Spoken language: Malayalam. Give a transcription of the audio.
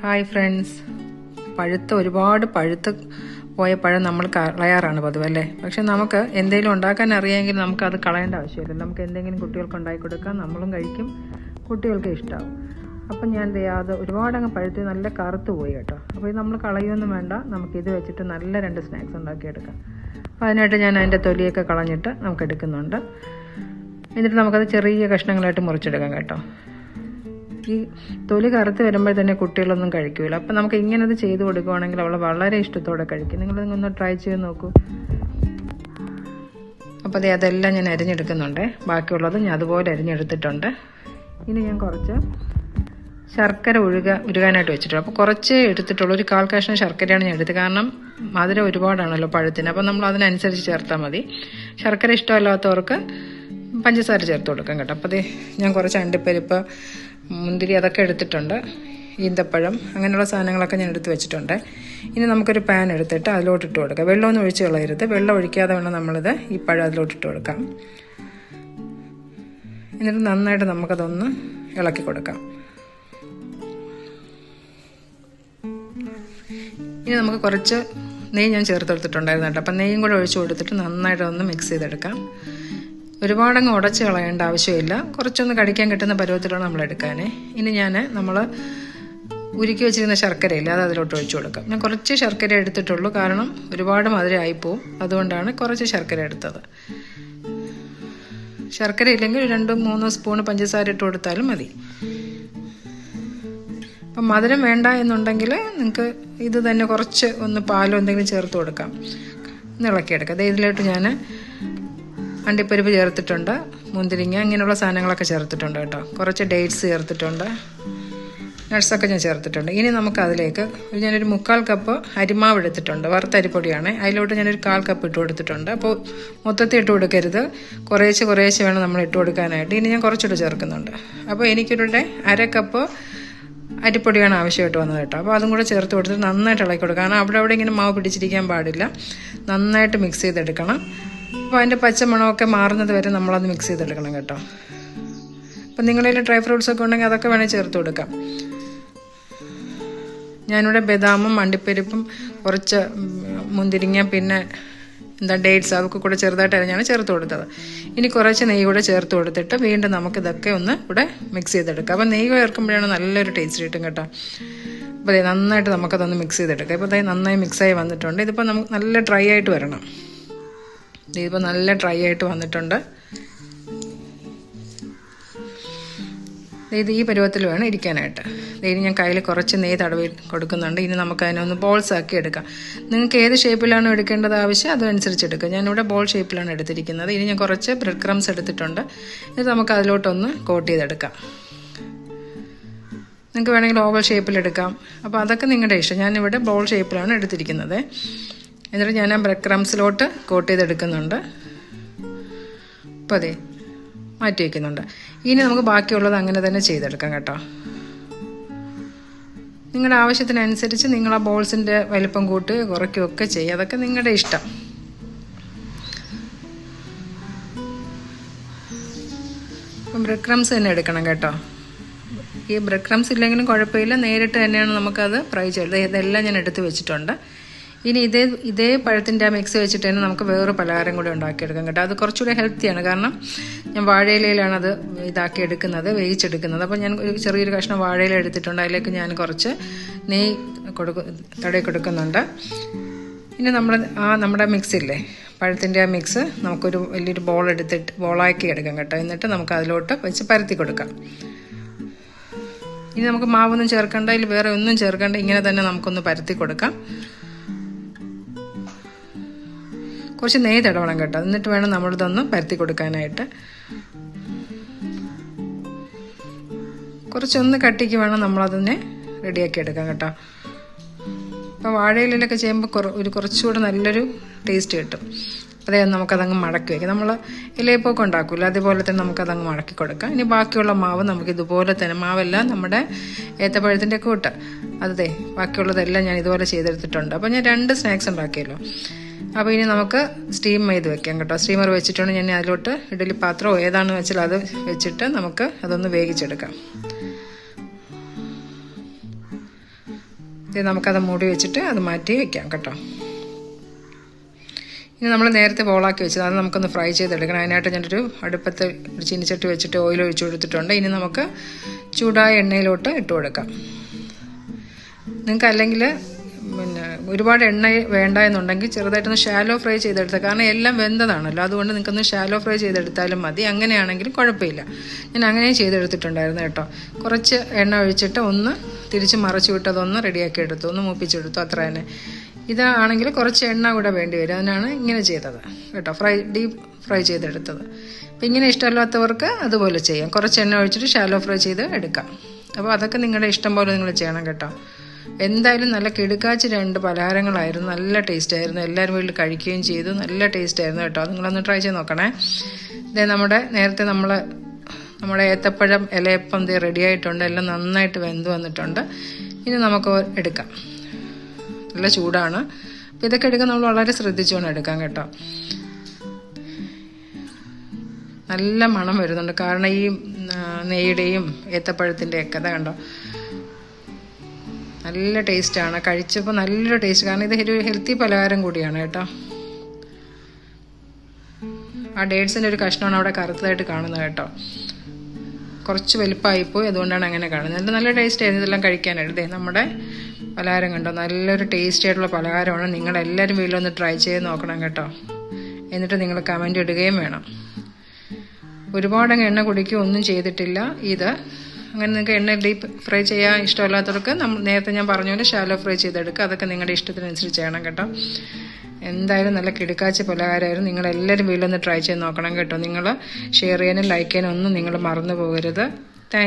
ഹായ് ഫ്രണ്ട്സ്, ഒരുപാട് പഴുത്ത് പോയ പഴം നമ്മൾ കളയാറാണ് പതിവ് അല്ലേ. പക്ഷെ നമുക്ക് എന്തെങ്കിലും ഉണ്ടാക്കാൻ അറിയാമെങ്കിൽ നമുക്കത് കളയേണ്ട ആവശ്യമില്ല. നമുക്ക് എന്തെങ്കിലും കുട്ടികൾക്ക് ഉണ്ടാക്കി കൊടുക്കാം, നമ്മളും കഴിക്കും, കുട്ടികൾക്ക് ഇഷ്ടമാവും. അപ്പം ഞാൻ അത് ഒരുപാടങ്ങ് പഴുത്ത് നല്ല കറുത്ത് പോയി കേട്ടോ. അപ്പോൾ ഇത് നമ്മൾ കളയൊന്നും വേണ്ട, നമുക്കിത് വെച്ചിട്ട് നല്ല 2 സ്നാക്സ് ഉണ്ടാക്കിയെടുക്കാം. അപ്പോൾ അതിനായിട്ട് ഞാൻ അതിൻ്റെ തൊലിയൊക്കെ കളഞ്ഞിട്ട് നമുക്ക് എടുക്കുന്നുണ്ട്. എന്നിട്ട് നമുക്കത് ചെറിയ കഷ്ണങ്ങളായിട്ട് മുറിച്ചെടുക്കാം കേട്ടോ. ഈ തൊലി കറുത്ത് വരുമ്പോൾ തന്നെ കുട്ടികളൊന്നും കഴിക്കില്ല. അപ്പം നമുക്ക് ഇങ്ങനെ അത് ചെയ്ത് കൊടുക്കുകയാണെങ്കിൽ അവൾ വളരെ ഇഷ്ടത്തോടെ കഴിക്കും. നിങ്ങളൊന്ന് ട്രൈ ചെയ്ത് നോക്കൂ. അപ്പോൾ അതെല്ലാം ഞാൻ അരിഞ്ഞെടുക്കുന്നുണ്ട്. ബാക്കിയുള്ളത് ഞാൻ അതുപോലെ അരിഞ്ഞെടുത്തിട്ടുണ്ട്. ഇനി ഞാൻ കുറച്ച് ശർക്കര ഉരുകാനായിട്ട് വെച്ചിട്ടുണ്ട്. അപ്പോൾ കുറച്ചേ എടുത്തിട്ടുള്ളൂ, ഒരു 1/4 കഷ്ണം ശർക്കരയാണ് ഞാൻ എടുത്തത്. കാരണം മധുരം ഒരുപാടാണല്ലോ പഴത്തിന്. അപ്പോൾ നമ്മൾ അതിനനുസരിച്ച് ചേർത്താൽ മതി. ശർക്കര ഇഷ്ടമല്ലാത്തവർക്ക് പഞ്ചസാര ചേർത്ത് കൊടുക്കാം കേട്ടോ. അപ്പോൾ ഞാൻ കുറച്ച് അണ്ടിപ്പരിപ്പ്, മുന്തിരി അതൊക്കെ എടുത്തിട്ടുണ്ട്, ഈന്തപ്പഴം, അങ്ങനെയുള്ള സാധനങ്ങളൊക്കെ ഞാൻ എടുത്ത് വെച്ചിട്ടുണ്ട്. ഇനി നമുക്കൊരു പാൻ എടുത്തിട്ട് അതിലോട്ടിട്ട് കൊടുക്കാം. വെള്ളമൊന്നും ഒഴിച്ച് കളയരുത്, വെള്ളം ഒഴിക്കാതെ വേണം നമ്മളിത് ഈ പഴം അതിലോട്ടിട്ട് കൊടുക്കാം. എന്നിട്ട് നന്നായിട്ട് നമുക്കതൊന്ന് ഇളക്കി കൊടുക്കാം. ഇനി നമുക്ക് കുറച്ച് നെയ്യ് ഞാൻ ചേർത്തെടുത്തിട്ടുണ്ടായിരുന്നു കേട്ടോ. അപ്പം നെയ്യും കൂടെ ഒഴിച്ച് കൊടുത്തിട്ട് നന്നായിട്ട് ഒന്ന് മിക്സ് ചെയ്തെടുക്കാം. ഒരുപാടങ്ങ് ഉടച്ച് കളയേണ്ട ആവശ്യമില്ല, കുറച്ചൊന്ന് കടിക്കാൻ കിട്ടുന്ന പരുവത്തിലാണ് നമ്മൾ എടുക്കാനേ. ഇനി നമ്മൾ ഉരുക്കി വെച്ചിരുന്ന ശർക്കരയില്ല, അത് അതിലോട്ട് ഒഴിച്ചു കൊടുക്കാം. ഞാൻ കുറച്ച് ശർക്കര എടുത്തിട്ടുള്ളൂ, കാരണം ഒരുപാട് മധുരമായിപ്പോവും, അതുകൊണ്ടാണ് കുറച്ച് ശർക്കര എടുത്തത്. ശർക്കര ഇല്ലെങ്കിൽ 2-3 സ്പൂൺ പഞ്ചസാര ഇട്ട് കൊടുത്താലും മതി. അപ്പം മധുരം വേണ്ട എന്നുണ്ടെങ്കിൽ നിങ്ങൾക്ക് ഇത് തന്നെ കുറച്ച് ഒന്ന് പാലോ എന്തെങ്കിലും ചേർത്ത് കൊടുക്കാം, ഇളക്കിയെടുക്കാം. ഇതിലോട്ട് ഞാൻ അണ്ടിപ്പരിപ്പ് ചേർത്തിട്ടുണ്ട്, മുന്തിരിങ്ങ, ഇങ്ങനെയുള്ള സാധനങ്ങളൊക്കെ ചേർത്തിട്ടുണ്ട് കേട്ടോ. കുറച്ച് ഡേറ്റ്സ് ചേർത്തിട്ടുണ്ട്, നട്ട്സൊക്കെ ഞാൻ ചേർത്തിട്ടുണ്ട്. ഇനി നമുക്ക് അതിലേക്ക് ഞാനൊരു 3/4 കപ്പ് അരിമാവ് എടുത്തിട്ടുണ്ട്, വറുത്ത അരിപ്പൊടിയാണ്. അതിലോട്ട് ഞാനൊരു 1/4 കപ്പ് ഇട്ട് കൊടുത്തിട്ടുണ്ട്. അപ്പോൾ മൊത്തത്തിൽ ഇട്ട് കൊടുക്കരുത്, കുറേശ്ശെ വേണം നമ്മൾ ഇട്ട് കൊടുക്കാനായിട്ട്. ഇനി ഞാൻ കുറച്ചിട്ട് ചേർക്കുന്നുണ്ട്. അപ്പോൾ എനിക്കൊരു 1/2 കപ്പ് അരിപ്പൊടിയാണ് ആവശ്യമായിട്ട് വന്നത് കേട്ടോ. അപ്പോൾ അതും കൂടെ ചേർത്ത് കൊടുത്തിട്ട് നന്നായിട്ട് ഇളക്കി കൊടുക്കുക. കാരണം അവിടെ ഇങ്ങനെ മാവ് പിടിച്ചിരിക്കാൻ പാടില്ല, നന്നായിട്ട് മിക്സ് ചെയ്തെടുക്കണം. അപ്പോൾ അതിൻ്റെ പച്ചമണമൊക്കെ മാറുന്നത് വരെ നമ്മളത് മിക്സ് ചെയ്തെടുക്കണം കേട്ടോ. അപ്പം നിങ്ങളുടെ ഡ്രൈ ഫ്രൂട്ട്സൊക്കെ ഉണ്ടെങ്കിൽ അതൊക്കെ വേണേൽ ചേർത്ത് കൊടുക്കാം. ഞാനിവിടെ ബദാമും അണ്ടിപ്പരിപ്പും കുറച്ച് മുന്തിരിങ്ങ പിന്നെ ഡേറ്റ്സ് അതൊക്കെ കൂടെ ചെറുതായിട്ട് അരിഞ്ഞാണ് ചേർത്ത് കൊടുത്തത്. ഇനി കുറച്ച് നെയ്യ് കൂടെ ചേർത്ത് കൊടുത്തിട്ട് വീണ്ടും നമുക്കിതൊക്കെ ഒന്ന് ഇവിടെ മിക്സ് ചെയ്തെടുക്കാം. അപ്പോൾ നെയ്യ് ചേർക്കുമ്പോഴാണ് നല്ലൊരു ടേസ്റ്റ് കിട്ടും കേട്ടോ. അപ്പോൾ നന്നായിട്ട് നമുക്കതൊന്ന് മിക്സ് ചെയ്തെടുക്കാം. ഇപ്പോൾ നന്നായി മിക്സായി വന്നിട്ടുണ്ട്. ഇതിപ്പോൾ നമുക്ക് നല്ല ഡ്രൈ ആയിട്ട് വരണം. ഇതിപ്പോൾ നല്ല ഡ്രൈ ആയിട്ട് വന്നിട്ടുണ്ട്. ഈ പരുവത്തിൽ വേണം ഇരിക്കാനായിട്ട്. ഇനി ഞാൻ കയ്യിൽ കുറച്ച് നെയ്യ് തടവി കൊടുക്കുന്നുണ്ട്. ഇനി നമുക്ക് അതിനൊന്ന് ബോൾസ് ആക്കി എടുക്കാം. നിങ്ങൾക്ക് ഏത് ഷേപ്പിലാണോ എടുക്കേണ്ടത് ആവശ്യം അതനുസരിച്ച് എടുക്കുക. ഞാനിവിടെ ബോൾ ഷേപ്പിലാണ് എടുത്തിരിക്കുന്നത്. ഇനി ഞാൻ കുറച്ച് ബ്രെഡ് ക്രംസ് എടുത്തിട്ടുണ്ട്. ഇത് നമുക്ക് അതിലോട്ടൊന്ന് കോട്ട് ചെയ്തെടുക്കാം. നിങ്ങൾക്ക് വേണമെങ്കിൽ ഓവൽ ഷേപ്പിലെടുക്കാം. അപ്പോൾ അതൊക്കെ നിങ്ങളുടെ ഇഷ്ടം. ഞാനിവിടെ ബോൾ ഷേപ്പിലാണ് എടുത്തിരിക്കുന്നത്. എന്നിട്ട് ഞാൻ ആ ബ്രെഡ് ക്രംസിലോട്ട് കോട്ട് ചെയ്തെടുക്കുന്നുണ്ട്. അപ്പോൾ മാറ്റി വയ്ക്കുന്നുണ്ട്. ഇനി നമുക്ക് ബാക്കിയുള്ളത് അങ്ങനെ തന്നെ ചെയ്തെടുക്കാം കേട്ടോ. നിങ്ങളുടെ ആവശ്യത്തിനനുസരിച്ച് നിങ്ങൾ ആ ബോൾസിൻ്റെ വലിപ്പം കൂട്ടുകയോ കുറയ്ക്കുകയോ ഒക്കെ ചെയ്യുക, അതൊക്കെ നിങ്ങളുടെ ഇഷ്ടം. അപ്പം ബ്രെഡ് ക്രംസ് തന്നെ എടുക്കണം കേട്ടോ. ഈ ബ്രെഡ് ക്രംസ് ഇല്ലെങ്കിലും കുഴപ്പമില്ല, നേരിട്ട് തന്നെയാണ് നമുക്കത് ഫ്രൈ ചെയ്തത്. ഇതെല്ലാം ഞാൻ എടുത്ത് വെച്ചിട്ടുണ്ട്. ഇനി ഇതേ പഴത്തിൻ്റെ ആ മിക്സ് വെച്ചിട്ട് തന്നെ നമുക്ക് വേറൊരു പലഹാരം കൂടി ഉണ്ടാക്കിയെടുക്കാം കേട്ടോ. അത് കുറച്ചുകൂടി ഹെൽത്തിയാണ്, കാരണം ഞാൻ വാഴയിലയിലാണ് അത് ഇതാക്കി എടുക്കുന്നത്, വേവിച്ചെടുക്കുന്നത്. അപ്പോൾ ഞാൻ ഒരു ചെറിയൊരു കഷ്ണം വാഴയില എടുത്തിട്ടുണ്ട്. അതിലേക്ക് ഞാൻ കുറച്ച് നെയ്യ് തടവി കൊടുക്കുന്നുണ്ട്. ഇനി നമ്മുടെ മിക്സില്ലേ, പഴത്തിൻ്റെ ആ മിക്സ് നമുക്കൊരു വലിയൊരു ബോളാക്കി എടുക്കാം കേട്ടോ. എന്നിട്ട് നമുക്ക് അതിലോട്ട് വെച്ച് പരത്തി കൊടുക്കാം. ഇനി നമുക്ക് മാവൊന്നും ചേർക്കണ്ട, ഇതിൽ വേറെ ഒന്നും ചേർക്കണ്ട, ഇങ്ങനെ തന്നെ നമുക്കൊന്ന് പരത്തി കൊടുക്കാം. കുറച്ച് നെയ്യ് തടവണം കേട്ടോ. എന്നിട്ട് വേണം നമ്മളിതൊന്ന് പരത്തി കൊടുക്കാനായിട്ട്. കുറച്ചൊന്ന് കട്ടിക്ക് വേണം നമ്മളതിനെ റെഡിയാക്കി എടുക്കാം കേട്ടോ. അപ്പോൾ വാഴയിലൊക്കെ ചെയ്യുമ്പോൾ കുറച്ചുകൂടെ നല്ലൊരു ടേസ്റ്റ് കിട്ടും. നമുക്കതങ്ങ് മടക്കി വയ്ക്കാം. നമ്മൾ ഇലയപ്പൊക്കെ ഉണ്ടാക്കില്ല, അതുപോലെ തന്നെ നമുക്കതങ്ങ് മടക്കി കൊടുക്കാം. ഇനി ബാക്കിയുള്ള മാവ് നമുക്ക് ഇതുപോലെ തന്നെ, മാവെല്ലാം നമ്മുടെ ഏത്തപ്പഴത്തിൻ്റെ കൂട്ട് ബാക്കിയുള്ളതെല്ലാം ഞാൻ ഇതുപോലെ ചെയ്തെടുത്തിട്ടുണ്ട്. അപ്പോൾ ഞാൻ 2 സ്നാക്സ് ഉണ്ടാക്കിയല്ലോ. അപ്പോൾ ഇനി നമുക്ക് സ്റ്റീം ചെയ്ത് വെക്കാം കേട്ടോ. സ്റ്റീമർ വെച്ചിട്ടുണ്ട് ഞാൻ. അതിലോട്ട് ഇഡ്ഡലി പാത്രമോ ഏതാണെന്ന് വെച്ചാൽ അത് വെച്ചിട്ട് നമുക്ക് അതൊന്ന് വേവിച്ചെടുക്കാം. ഇത് നമുക്കത് മൂടി വെച്ചിട്ട് അത് മാറ്റി വയ്ക്കാം കേട്ടോ. ഇനി നമ്മൾ നേരത്തെ ബോളാക്കി വെച്ചത് അത് നമുക്കൊന്ന് ഫ്രൈ ചെയ്തെടുക്കണം. അതിനായിട്ട് ഞാനൊരു അടുപ്പത്ത് ഒരു ചീനിച്ചട്ടി വെച്ചിട്ട് ഓയിൽ ഒഴിച്ചു കൊടുത്തിട്ടുണ്ട്. ഇനി നമുക്ക് ചൂടായ എണ്ണയിലോട്ട് ഇട്ട് കൊടുക്കാം. നിങ്ങൾക്ക് അല്ലെങ്കിൽ ഒരുപാട് എണ്ണ വേണ്ട എന്നുണ്ടെങ്കിൽ ചെറുതായിട്ടൊന്ന് ഷാലോ ഫ്രൈ ചെയ്തെടുത്താൽ, കാരണം എല്ലാം വെന്തതാണല്ലോ, അതുകൊണ്ട് നിങ്ങൾക്കൊന്ന് ഷാലോ ഫ്രൈ ചെയ്തെടുത്താലും മതി. അങ്ങനെയാണെങ്കിലും കുഴപ്പമില്ല. ഞാൻ അങ്ങനെ ചെയ്തെടുത്തിട്ടുണ്ടായിരുന്നു കേട്ടോ. കുറച്ച് എണ്ണ ഒഴിച്ചിട്ട് ഒന്ന് തിരിച്ച് മറച്ചു വിട്ടതൊന്ന് റെഡിയാക്കി എടുത്തു, ഒന്ന് മൂപ്പിച്ചെടുത്തു, അത്ര തന്നെ. ഇതാണെങ്കിൽ കുറച്ച് എണ്ണ കൂടെ വേണ്ടി വരും, അതിനാണ് ഇങ്ങനെ ചെയ്തത് കേട്ടോ, ഡീപ്പ് ഫ്രൈ ചെയ്തെടുത്തത്. അപ്പം ഇങ്ങനെ ഇഷ്ടമല്ലാത്തവർക്ക് അതുപോലെ ചെയ്യാം. കുറച്ച് എണ്ണ ഒഴിച്ചിട്ട് ഷാലോ ഫ്രൈ ചെയ്ത് എടുക്കാം. അപ്പോൾ അതൊക്കെ നിങ്ങളുടെ ഇഷ്ടം പോലെ നിങ്ങൾ ചെയ്യണം കേട്ടോ. എന്തായാലും നല്ല കിടുക്കാച്ച് 2 പലഹാരങ്ങളായിരുന്നു. നല്ല ടേസ്റ്റ് ആയിരുന്നു. എല്ലാവരും വീട്ടിൽ കഴിക്കുകയും ചെയ്തു. നല്ല ടേസ്റ്റ് ആയിരുന്നു കേട്ടോ. നിങ്ങളൊന്ന് ട്രൈ ചെയ്ത് നോക്കണേ. ഇതേ നേരത്തെ നമ്മുടെ ഏത്തപ്പഴം ഇലയപ്പം റെഡി ആയിട്ടുണ്ട്. എല്ലാം നന്നായിട്ട് വെന്ത് വന്നിട്ടുണ്ട്. ഇനി നമുക്ക് എടുക്കാം. നല്ല ചൂടാണ്. അപ്പോൾ ഇതൊക്കെ എടുക്കാൻ നമ്മൾ വളരെ ശ്രദ്ധിച്ചുകൊണ്ട് എടുക്കാം കേട്ടോ. നല്ല മണം വരുന്നുണ്ട്, കാരണം ഈ നെയ്യുടെയും ഏത്തപ്പഴത്തിൻ്റെയൊക്കെ അത് കണ്ടോ, നല്ല ടേസ്റ്റാണ്. കഴിച്ചപ്പോൾ നല്ലൊരു ടേസ്റ്റ്, കാരണം ഇത് ഒരു ഹെൽത്തി പലഹാരം കൂടിയാണ് കേട്ടോ. ആ ഡേറ്റ്സിൻ്റെ ഒരു കഷ്ണമാണ് അവിടെ കറുത്തതായിട്ട് കാണുന്നത് കേട്ടോ. കുറച്ച് വലുപ്പമായിപ്പോയി, അതുകൊണ്ടാണ് അങ്ങനെ കാണുന്നത്. നല്ല ടേസ്റ്റ് ആയിരുന്നു ഇതെല്ലാം കഴിക്കാനായിട്ട്. നമ്മുടെ പലഹാരം കണ്ടോ, നല്ലൊരു ടേസ്റ്റി ആയിട്ടുള്ള പലഹാരമാണ്. നിങ്ങളെല്ലാവരും വീട്ടിലൊന്ന് ട്രൈ ചെയ്ത് നോക്കണം കേട്ടോ. എന്നിട്ട് നിങ്ങൾ കമൻറ്റ് ഇടുകയും വേണം. ഒരുപാടങ്ങ് എണ്ണ കുടിക്കുക ഒന്നും ചെയ്തിട്ടില്ല ഇത്. അങ്ങനെ നിങ്ങൾക്ക് എണ്ണ ഡീപ്പ് ഫ്രൈ ചെയ്യാൻ ഇഷ്ടമല്ലാത്തവർക്ക് നേരത്തെ ഞാൻ പറഞ്ഞ പോലെ ഷാലോ ഫ്രൈ ചെയ്തെടുക്കുക. അതൊക്കെ നിങ്ങളുടെ ഇഷ്ടത്തിനനുസരിച്ച് ചെയ്യണം കേട്ടോ. എന്തായാലും നല്ല കിടുക്കാച്ച പലഹാരമായിരുന്നു. നിങ്ങളെല്ലാവരും വീട്ടിലൊന്ന് ട്രൈ ചെയ്ത് നോക്കണം കേട്ടോ. നിങ്ങൾ ഷെയർ ചെയ്യാനും ലൈക്ക് ചെയ്യാനും ഒന്നും നിങ്ങൾ മറന്നു പോകരുത്.